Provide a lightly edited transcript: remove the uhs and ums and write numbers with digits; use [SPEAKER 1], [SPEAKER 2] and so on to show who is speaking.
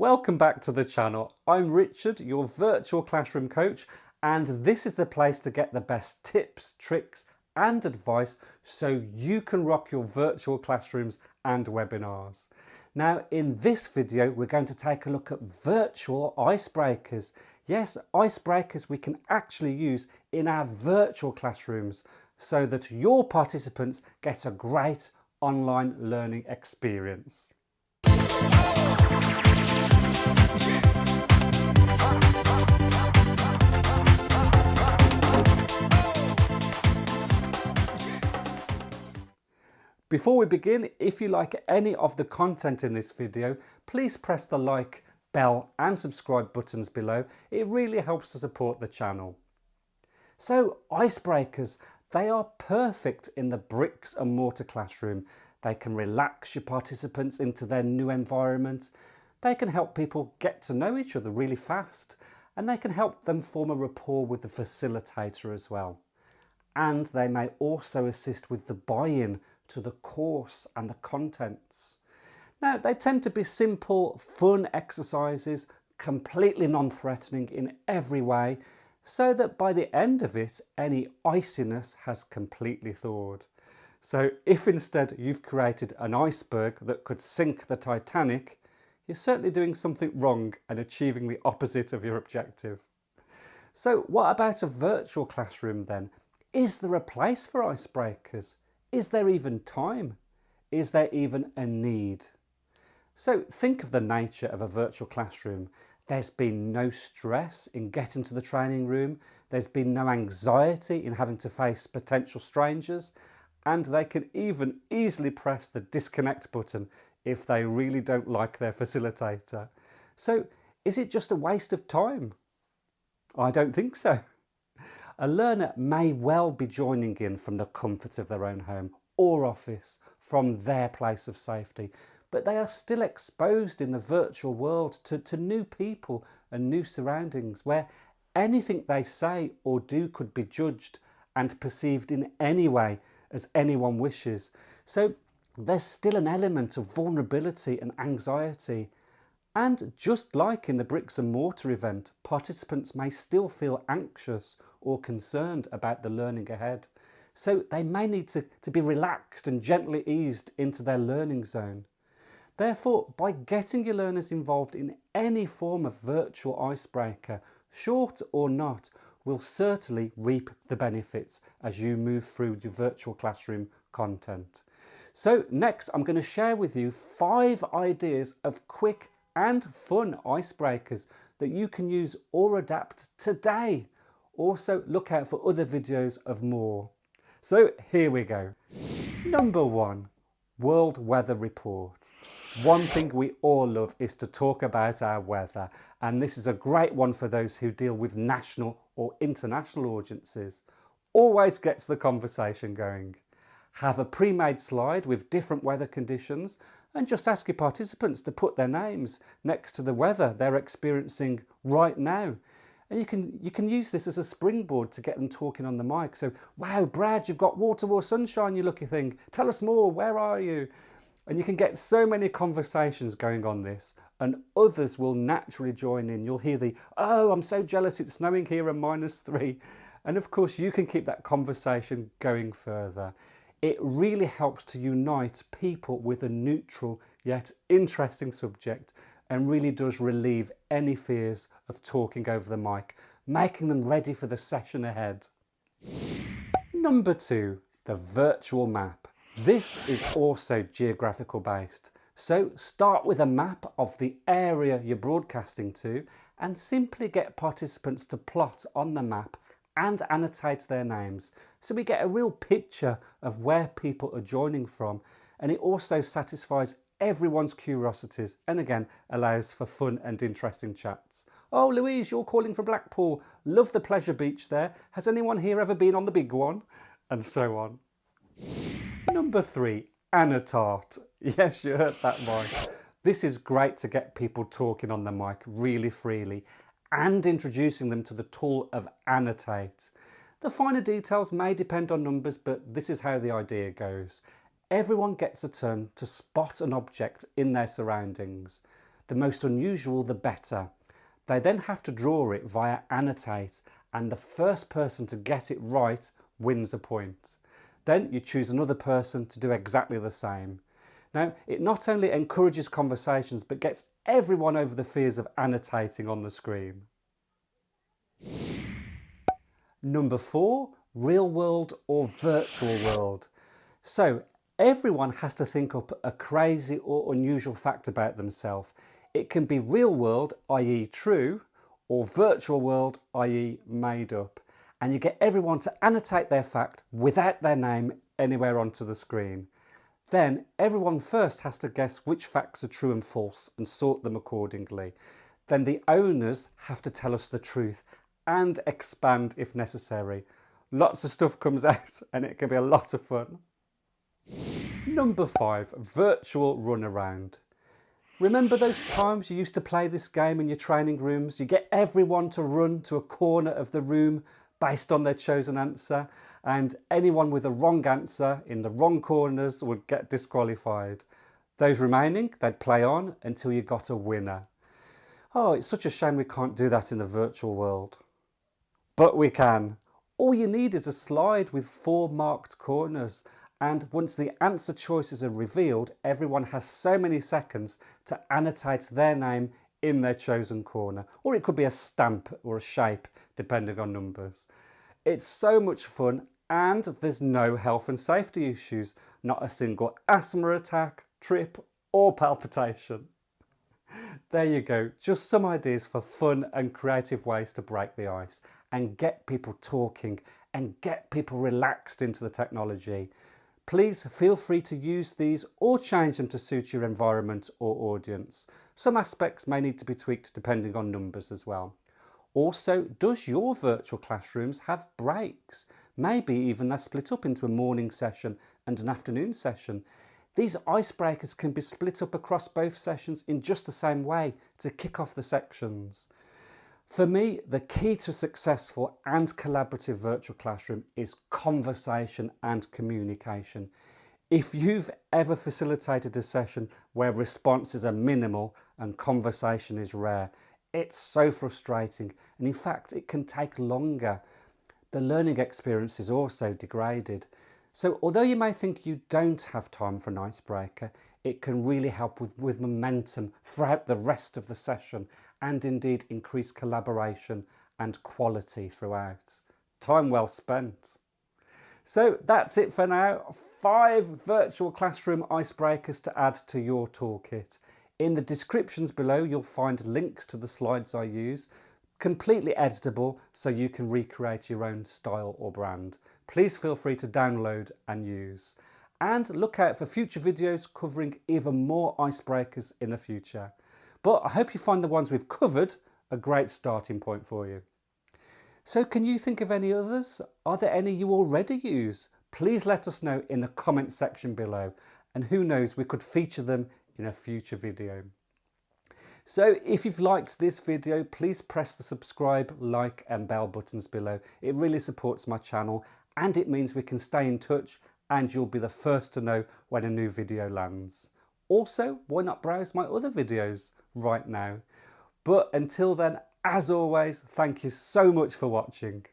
[SPEAKER 1] Welcome back to the channel. I'm Richard, your virtual classroom coach, and this is the place to get the best tips, tricks and advice so you can rock your virtual classrooms and webinars. Now in this video we're going to take a look at virtual icebreakers. Yes, icebreakers we can actually use in our virtual classrooms so that your participants get a great online learning experience. Before we begin, if you like any of the content in this video, please press the like, bell and subscribe buttons below. It really helps to support the channel. So icebreakers, they are perfect in the bricks and mortar classroom. They can relax your participants into their new environment. They can help people get to know each other really fast, and they can help them form a rapport with the facilitator as well. And they may also assist with the buy-in to the course and the contents. Now, they tend to be simple, fun exercises, completely non-threatening in every way, so that by the end of it, any iciness has completely thawed. So if instead you've created an iceberg that could sink the Titanic, you're certainly doing something wrong and achieving the opposite of your objective. So what about a virtual classroom then? Is there a place for icebreakers? Is there even time? Is there even a need? So think of the nature of a virtual classroom. There's been no stress in getting to the training room. There's been no anxiety in having to face potential strangers. And they can even easily press the disconnect button if they really don't like their facilitator. So is it just a waste of time? I don't think so. A learner may well be joining in from the comfort of their own home or office, from their place of safety, but they are still exposed in the virtual world to new people and new surroundings where anything they say or do could be judged and perceived in any way as anyone wishes. So there's still an element of vulnerability and anxiety. And just like in the bricks and mortar event, participants may still feel anxious or concerned about the learning ahead. So they may need to be relaxed and gently eased into their learning zone. Therefore, by getting your learners involved in any form of virtual icebreaker, short or not, will certainly reap the benefits as you move through your virtual classroom content. So next, I'm going to share with you 5 ideas of quick and fun icebreakers that you can use or adapt today. Also look out for other videos of more. So here we go. Number 1, World Weather Report. One thing we all love is to talk about our weather, and this is a great one for those who deal with national or international audiences. Always gets the conversation going. Have a pre-made slide with different weather conditions and just ask your participants to put their names next to the weather they're experiencing right now. And you can use this as a springboard to get them talking on the mic. So, wow, Brad, you've got water or sunshine, you lucky thing. Tell us more, where are you? And you can get so many conversations going on this, and others will naturally join in. You'll hear the, oh, I'm so jealous it's snowing here and -3. And of course, you can keep that conversation going further. It really helps to unite people with a neutral yet interesting subject and really does relieve any fears of talking over the mic, making them ready for the session ahead. Number 2, the virtual map. This is also geographical based. So start with a map of the area you're broadcasting to and simply get participants to plot on the map and annotate their names, so we get a real picture of where people are joining from, and it also satisfies everyone's curiosities and again allows for fun and interesting chats. Oh, Louise, you're calling from Blackpool, love the pleasure beach there, has anyone here ever been on the big one? And so on. Number 3, annotate. Yes, you heard that right. This is great to get people talking on the mic really freely and introducing them to the tool of annotate. The finer details may depend on numbers, but this is how the idea goes. Everyone gets a turn to spot an object in their surroundings. The most unusual, the better. They then have to draw it via annotate, and the first person to get it right wins a point. Then you choose another person to do exactly the same. Now, it not only encourages conversations, but gets everyone over the fears of annotating on the screen. Number 4, real world or virtual world. So everyone has to think up a crazy or unusual fact about themselves. It can be real world, i.e. true, or virtual world, i.e. made up. And you get everyone to annotate their fact without their name anywhere onto the screen. Then everyone first has to guess which facts are true and false and sort them accordingly. Then the owners have to tell us the truth and expand if necessary. Lots of stuff comes out and it can be a lot of fun. Number 5, virtual runaround. Remember those times you used to play this game in your training rooms? You get everyone to run to a corner of the room based on their chosen answer, and anyone with a wrong answer in the wrong corners would get disqualified. Those remaining, they'd play on until you got a winner. Oh, it's such a shame we can't do that in the virtual world. But we can. All you need is a slide with 4 marked corners, and once the answer choices are revealed, everyone has so many seconds to annotate their name in their chosen corner, or it could be a stamp or a shape depending on numbers. It's so much fun, and there's no health and safety issues, not a single asthma attack, trip or palpitation. There you go, just some ideas for fun and creative ways to break the ice and get people talking and get people relaxed into the technology. Please feel free to use these or change them to suit your environment or audience. Some aspects may need to be tweaked depending on numbers as well. Also, does your virtual classrooms have breaks? Maybe even they're split up into a morning session and an afternoon session. These icebreakers can be split up across both sessions in just the same way to kick off the sections. For me, the key to a successful and collaborative virtual classroom is conversation and communication. If you've ever facilitated a session where responses are minimal and conversation is rare, it's so frustrating, and in fact it can take longer. The learning experience is also degraded. So although you may think you don't have time for an icebreaker, it can really help with momentum throughout the rest of the session and indeed increase collaboration and quality throughout. Time well spent. So that's it for now. 5 virtual classroom icebreakers to add to your toolkit. In the descriptions below you'll find links to the slides I use, completely editable so you can recreate your own style or brand. Please feel free to download and use. And look out for future videos covering even more icebreakers in the future. But I hope you find the ones we've covered a great starting point for you. So can you think of any others? Are there any you already use? Please let us know in the comment section below, and who knows, we could feature them in a future video. So if you've liked this video, please press the subscribe, like and bell buttons below. It really supports my channel and it means we can stay in touch and you'll be the first to know when a new video lands. Also, why not browse my other videos right now? But until then, as always, thank you so much for watching.